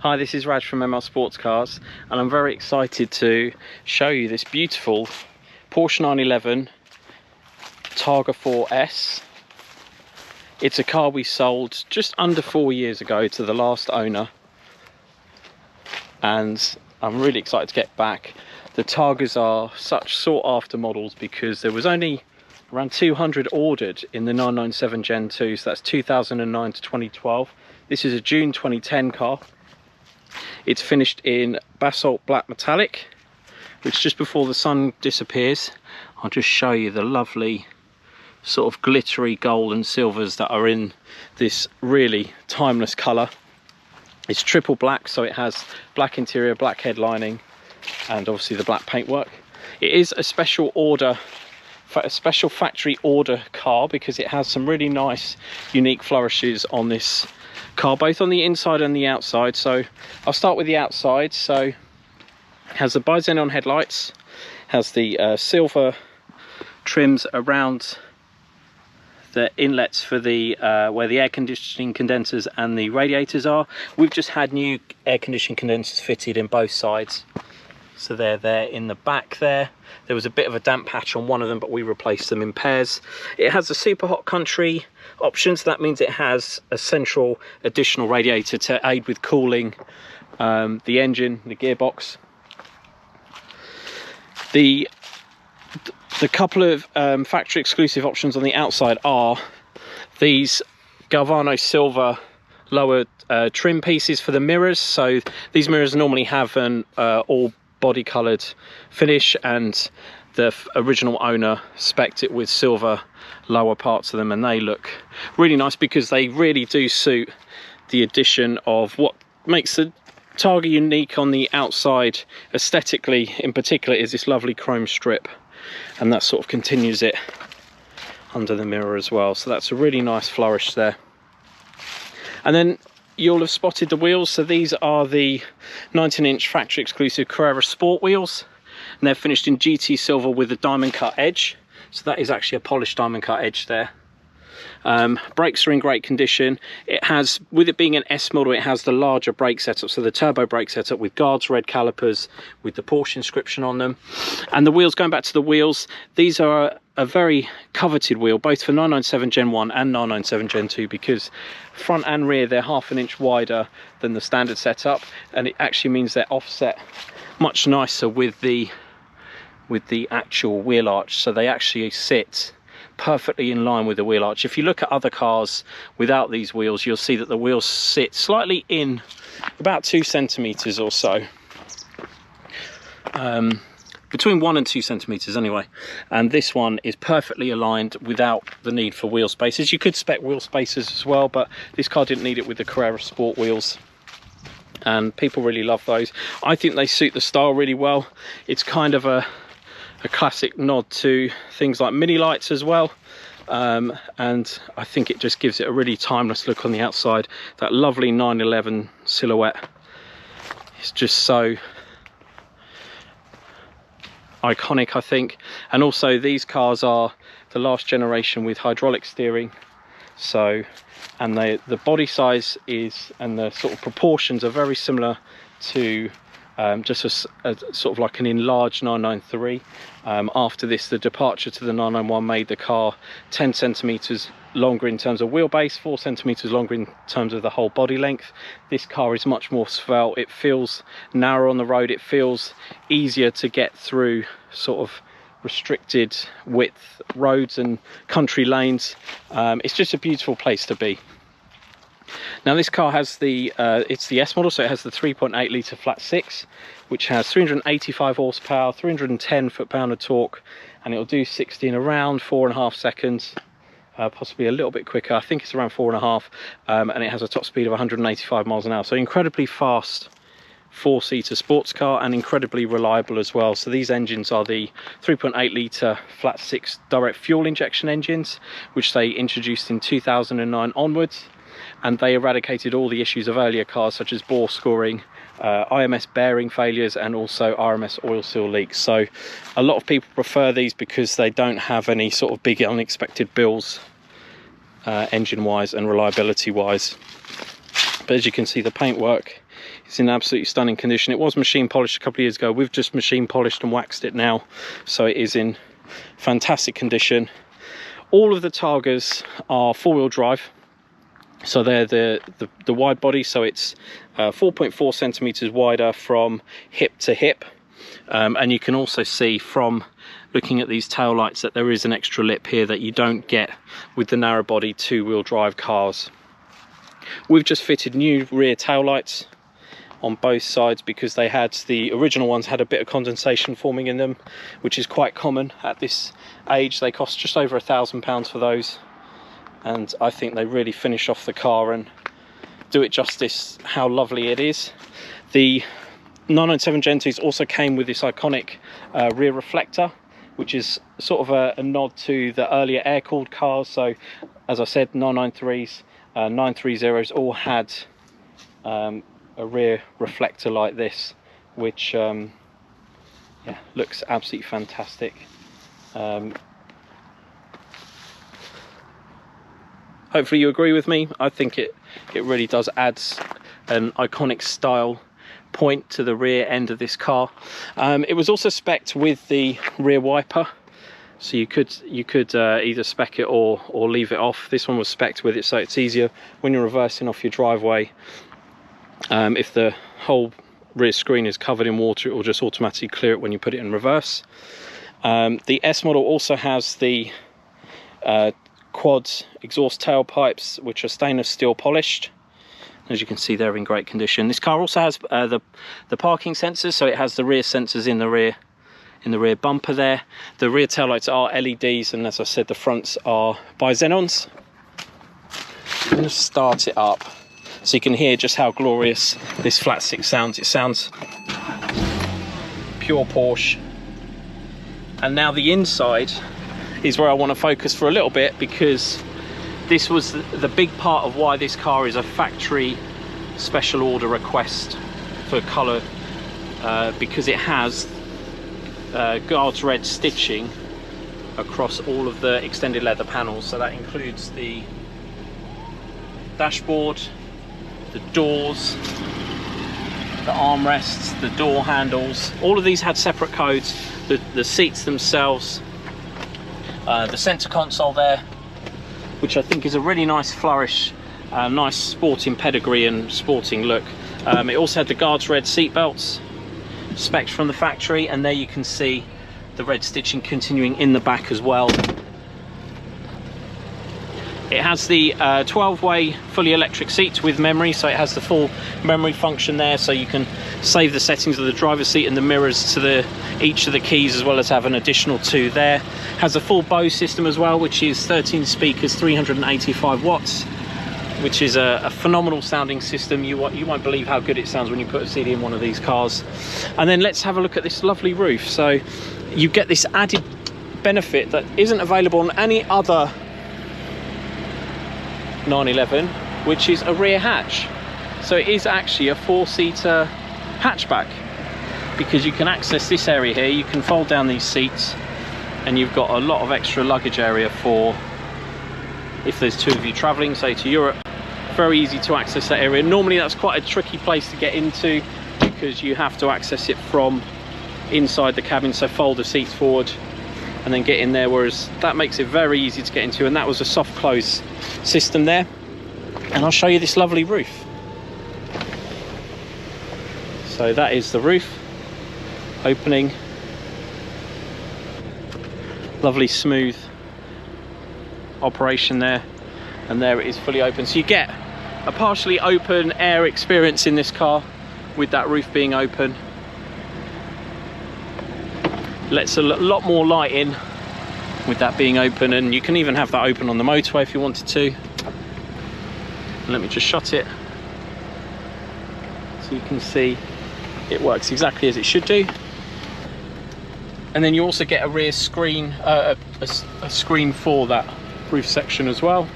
Hi, this is Raj from ML Sportscars, and I'm very excited to show you this beautiful Porsche 911 Targa 4S. It's a car we sold just under 4 years ago to the last owner, and I'm really excited to get back. The Targas are such sought after models because there was only around 200 ordered in the 997 Gen 2, so that's 2009 to 2012. This is a June 2010 car. It's finished in Basalt Black Metallic, which just before the sun disappears, I'll just show you the lovely sort of glittery gold and silvers that are in this really timeless colour. It's triple black, so it has black interior, black headlining, and obviously the black paintwork. It is a special order, a special factory order car, because it has some really nice unique flourishes on this car, both on the inside and the outside. So I'll start with the outside. So it has the bi-xenon headlights, has the silver trims around the inlets for the where the air conditioning condensers and the radiators are. We've just had new air conditioning condensers fitted in both sides, so they're there in the back there. There was a bit of a damp patch on one of them, but we replaced them in pairs. It has a super hot country option, so that means it has a central additional radiator to aid with cooling the engine, the gearbox. The couple of factory exclusive options on the outside are these Galvano silver lower trim pieces for the mirrors. So these mirrors normally have an all body coloured finish, and the original owner spec'd it with silver lower parts of them, and they look really nice because they really do suit the addition of what makes the Targa unique on the outside aesthetically in particular is this lovely chrome strip, and that sort of continues it under the mirror as well. So that's a really nice flourish there. And then you'll have spotted the wheels. So these are the 19-inch factory exclusive Carrera Sport wheels, and they're finished in GT silver with a diamond cut edge. So that is actually a polished diamond cut edge there. Brakes are in great condition. It has, with it being an S model, it has the larger brake setup, so the turbo brake setup with guards, red calipers with the Porsche inscription on them. And the wheels, going back to the wheels, these are a very coveted wheel, both for 997 Gen 1 and 997 Gen 2, because front and rear they're half an inch wider than the standard setup, and it actually means they're offset much nicer with the actual wheel arch, so they actually sit perfectly in line with the wheel arch. If you look at other cars without these wheels, you'll see that the wheels sit slightly in, about 2 centimeters or so, between 1 and 2 centimeters anyway, and this one is perfectly aligned without the need for wheel spacers. You could spec wheel spacers as well, but this car didn't need it with the Carrera Sport wheels, and people really love those. I think they suit the style really well. It's kind of a classic nod to things like mini lights as well, and I think it just gives it a really timeless look on the outside. That lovely 911 silhouette is just so iconic, I think. And also these cars are the last generation with hydraulic steering, so, and the body size is, and the sort of proportions are very similar to just a sort of like an enlarged 993. After this, the departure to the 991 made the car 10 centimeters longer in terms of wheelbase, 4 centimeters longer in terms of the whole body length. This car is much more svelte. It feels narrow on the road. It feels easier to get through sort of restricted width roads and country lanes. It's just a beautiful place to be. Now this car has the it's the S model, so it has the 3.8 litre flat 6, which has 385 horsepower, 310 foot-pound of torque, and it'll do 60 in around 4.5 seconds, possibly a little bit quicker. I think it's around 4.5, and it has a top speed of 185 miles an hour. So incredibly fast 4-seater sports car, and incredibly reliable as well. So these engines are the 3.8 litre flat 6 direct fuel injection engines, which they introduced in 2009 onwards. And they eradicated all the issues of earlier cars, such as bore scoring, IMS bearing failures, and also RMS oil seal leaks. So a lot of people prefer these because they don't have any sort of big unexpected bills engine wise and reliability wise. But as you can see, the paintwork is in absolutely stunning condition. It was machine polished a couple of years ago. We've just machine polished and waxed it now, so it is in fantastic condition. All of the Targas are four-wheel drive, so they're the wide body, so it's 4.4 centimeters wider from hip to hip. And you can also see from looking at these tail lights that there is an extra lip here that you don't get with the narrow body two-wheel drive cars. We've just fitted new rear tail lights on both sides because they had, the original ones had a bit of condensation forming in them, which is quite common at this age. They cost just over £1,000 for those, and I think they really finish off the car and do it justice how lovely it is. The 997 Gen 2s also came with this iconic rear reflector, which is sort of a nod to the earlier air-cooled cars. So as I said, 993s, 930s all had a rear reflector like this, which yeah, looks absolutely fantastic. Hopefully you agree with me. I think it really does add an iconic style point to the rear end of this car. It was also spec'd with the rear wiper, so you could either spec it or leave it off. This one was spec'd with it, so it's easier when you're reversing off your driveway. If the whole rear screen is covered in water, it will just automatically clear it when you put it in reverse. The S model also has the quad exhaust tailpipes, which are stainless steel polished. As you can see, they're in great condition. This car also has the parking sensors, so it has the rear sensors in the rear bumper there. The rear taillights are LEDs, and as I said, the fronts are bi-xenons. I'm going to start it up so you can hear just how glorious this flat six sounds. It sounds pure Porsche. And now the inside is where I want to focus for a little bit, because this was the big part of why this car is a factory special order request for colour, because it has guards red stitching across all of the extended leather panels. So that includes the dashboard, the doors, the armrests, the door handles. All of these had separate codes. The seats themselves, the centre console there, which I think is a really nice flourish, nice sporting pedigree and sporting look. It also had the guards red seatbelts, specs from the factory, and there you can see the red stitching continuing in the back as well. It has the 12-way fully electric seats with memory, so it has the full memory function there, so you can save the settings of the driver's seat and the mirrors to each of the keys, as well as have an additional 2 there. Has a full Bose system as well, which is 13 speakers, 385 watts, which is a phenomenal sounding system. You won't believe how good it sounds when you put a CD in one of these cars. And then let's have a look at this lovely roof. So you get this added benefit that isn't available on any other 911, which is a rear hatch. So it is actually a 4-seater hatchback, because you can access this area here. You can fold down these seats, and you've got a lot of extra luggage area for if there's 2 of you traveling, say to Europe. Very easy to access that area. Normally that's quite a tricky place to get into, because you have to access it from inside the cabin, so fold the seats forward and then get in there, whereas that makes it very easy to get into. And that was a soft close system there. And I'll show you this lovely roof. So that is the roof opening. Lovely smooth operation there, and there it is fully open. So you get a partially open air experience in this car with that roof being open. Lets a lot more light in with that being open, and you can even have that open on the motorway if you wanted to. Let me just shut it so you can see it works exactly as it should do. And then you also get a rear screen, a screen for that roof section as well.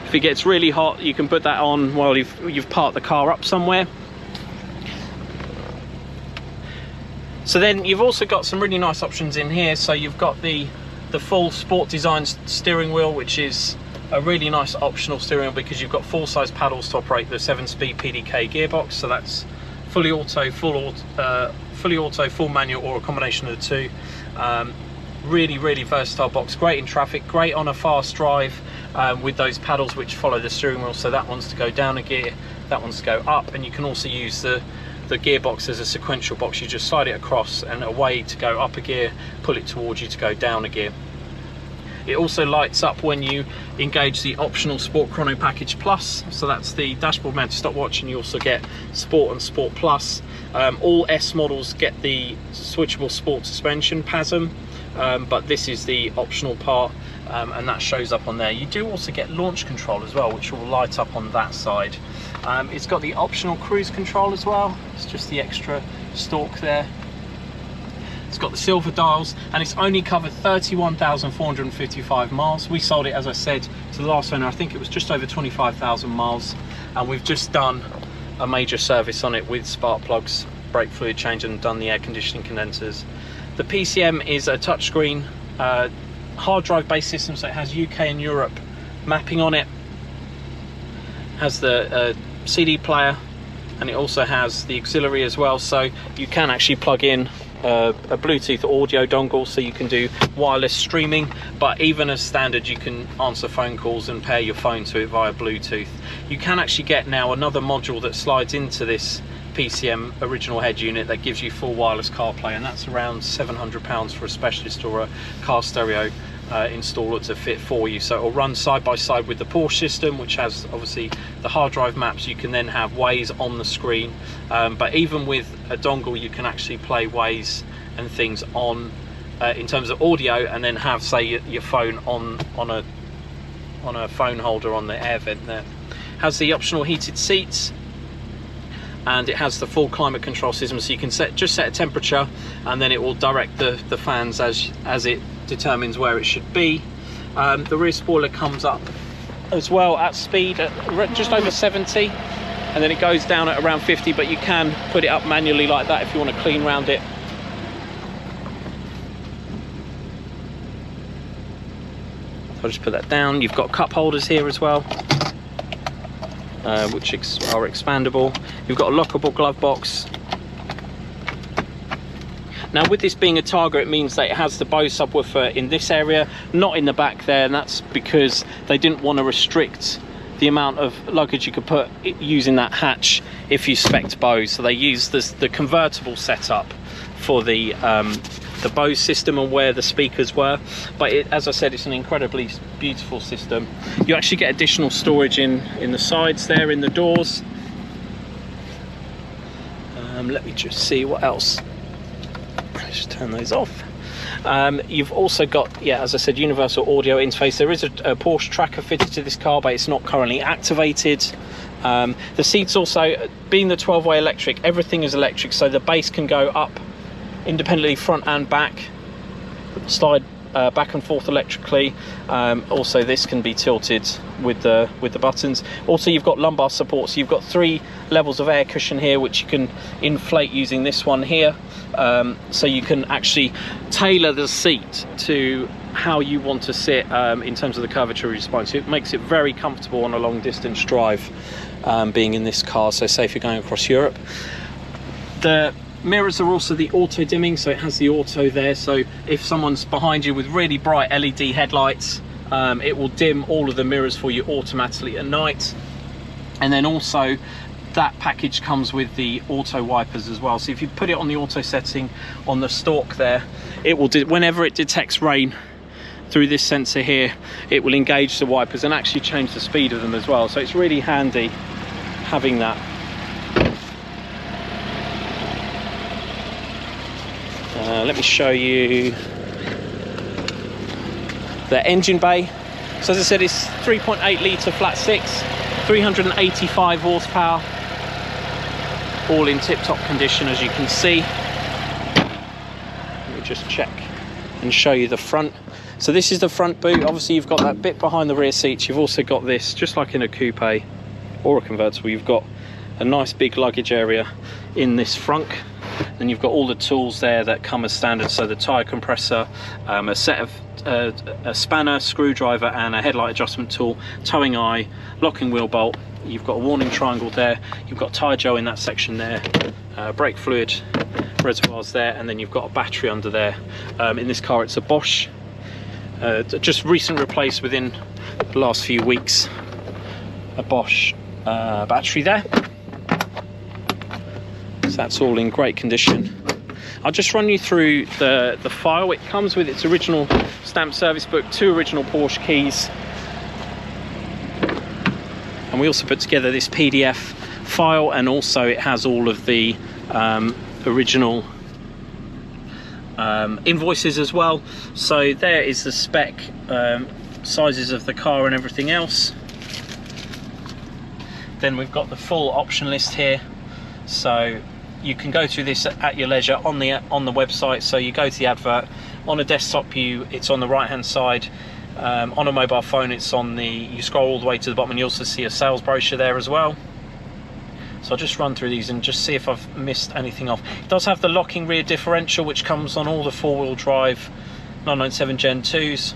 If it gets really hot, you can put that on while you've parked the car up somewhere. So then you've also got some really nice options in here. So you've got the full sport design steering wheel, which is a really nice optional steering wheel because you've got full size paddles to operate the 7-speed PDK gearbox. So that's fully auto, full manual, or a combination of the two. Really versatile box, great in traffic, great on a fast drive, with those paddles which follow the steering wheel. So that one's to go down a gear, that one's to go up, and you can also use the gearbox as a sequential box. You just slide it across and away to go up a gear, pull it towards you to go down a gear. It also lights up when you engage the optional Sport Chrono Package Plus. So that's the dashboard mounted stopwatch, and you also get Sport and Sport Plus. All S models get the switchable sport suspension PASM, but this is the optional part, and that shows up on there. You do also get launch control as well, which will light up on that side. It's got the optional cruise control as well. It's just the extra stalk there. It's got the silver dials, and it's only covered 31,455 miles. We sold it, as I said, to the last owner. I think it was just over 25,000 miles, and we've just done a major service on it with spark plugs, brake fluid change, and done the air conditioning condensers. The PCM is a touchscreen hard drive based system, so it has UK and Europe mapping on it. Has the CD player, and it also has the auxiliary as well, so you can actually plug in a Bluetooth audio dongle, so you can do wireless streaming, but even as standard you can answer phone calls and pair your phone to it via Bluetooth. You can actually get now another module that slides into this PCM original head unit that gives you full wireless CarPlay, and that's around £700 for a specialist or a car stereo installer to fit for you. So it will run side by side with the Porsche system, which has obviously the hard drive maps. You can then have Waze on the screen, but even with a dongle you can actually play Waze and things on in terms of audio, and then have, say, your phone on a phone holder on the air vent there. Has the optional heated seats, and it has the full climate control system, so you can just set a temperature, and then it will direct the fans as it determines where it should be. The rear spoiler comes up as well at speed at just over 70, and then it goes down at around 50, but you can put it up manually like that if you want to clean round it. I'll just put that down. You've got cup holders here as well, which are expandable. You've got a lockable glove box. Now, with this being a Targa, it means that it has the Bose subwoofer in this area, not in the back there, and that's because they didn't want to restrict the amount of luggage you could put using that hatch if you spec'd Bose. So they used the convertible setup for the Bose system and where the speakers were. But as I said, it's an incredibly beautiful system. You actually get additional storage in the sides there, in the doors. Let me just see what else. Just turn those off. You've also got, as I said, universal audio interface. There is a Porsche tracker fitted to this car, but it's not currently activated. The seats also, being the 12-way electric, everything is electric, so the base can go up independently, front and back, slide back and forth electrically. Also, this can be tilted with the buttons. Also, you've got lumbar support, so you've got 3 levels of air cushion here, which you can inflate using this one here. So you can actually tailor the seat to how you want to sit in terms of the curvature of your spine. So it makes it very comfortable on a long distance drive, being in this car. So say if you're going across Europe. The mirrors are also the auto dimming, so it has the auto there, so if someone's behind you with really bright LED headlights, it will dim all of the mirrors for you automatically at night. And then also that package comes with the auto wipers as well, so if you put it on the auto setting on the stalk there, it will whenever it detects rain through this sensor here, it will engage the wipers and actually change the speed of them as well. So it's really handy having that. Let me show you the engine bay. So as I said, it's 3.8 litre flat 6, 385 horsepower, all in tip-top condition, as you can see. Let me just check and show you the front. So this is the front boot. Obviously you've got that bit behind the rear seats. You've also got this, just like in a coupe or a convertible, you've got a nice big luggage area in this frunk. Then you've got all the tools there that come as standard, so the tyre compressor, a set of a spanner, screwdriver and a headlight adjustment tool, towing eye, locking wheel bolt. You've got a warning triangle there, you've got tyre gel in that section there, brake fluid reservoirs there, and then you've got a battery under there. In this car it's a Bosch, just recently replaced within the last few weeks, a Bosch battery there. So that's all in great condition. I'll just run you through the file. It comes with its original stamped service book, 2 original Porsche keys, and we also put together this PDF file, and also it has all of the original invoices as well. So there is the spec, sizes of the car and everything else. Then we've got the full option list here, so you can go through this at your leisure on the website. So you go to the advert on a desktop view, it's on the right hand side. On a mobile phone, it's on the, you scroll all the way to the bottom and you also see a sales brochure there as well. So I'll just run through these and just see if I've missed anything off. It does have the locking rear differential, which comes on all the 4-wheel drive 997 Gen 2s.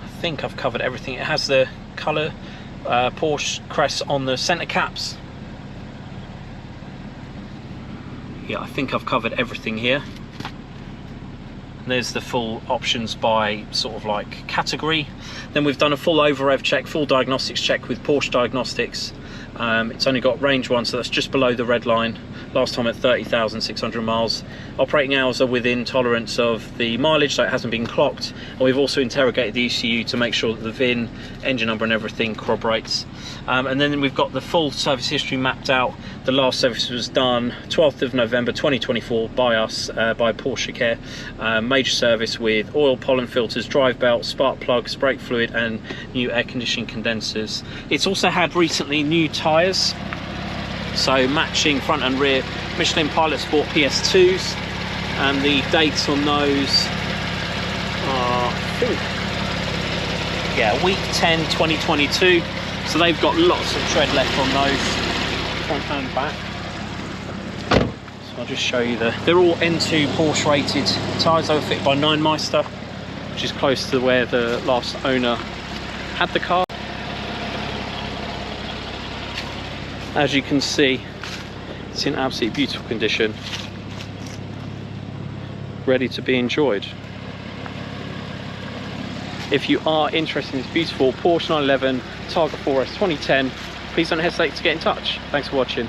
I think I've covered everything. It has the colour Porsche crest on the centre caps. Yeah, I think I've covered everything here. There's the full options by sort of like category. Then we've done a full over-rev check, full diagnostics check with Porsche Diagnostics. It's only got range 1, so that's just below the red line. Last time at 30,600 miles. Operating hours are within tolerance of the mileage, so it hasn't been clocked. And we've also interrogated the ECU to make sure that the VIN, engine number and everything corroborates. And then we've got the full service history mapped out. The last service was done 12th of November 2024 by us, by Porsche Care. Major service with oil, pollen filters, drive belt, spark plugs, brake fluid and new air conditioning condensers. It's also had recently new tyres, so matching front and rear Michelin Pilot Sport PS2s, and the dates on those are, I think, yeah, week 10 2022, so they've got lots of tread left on those, front and back. So I'll just show you they're all N2 Porsche rated tyres. They were fitted by Nine Meister, which is close to where the last owner had the car. As you can see, it's in absolutely beautiful condition, ready to be enjoyed. If you are interested in this beautiful Porsche 911 Targa 4S 2010, please don't hesitate to get in touch. Thanks for watching.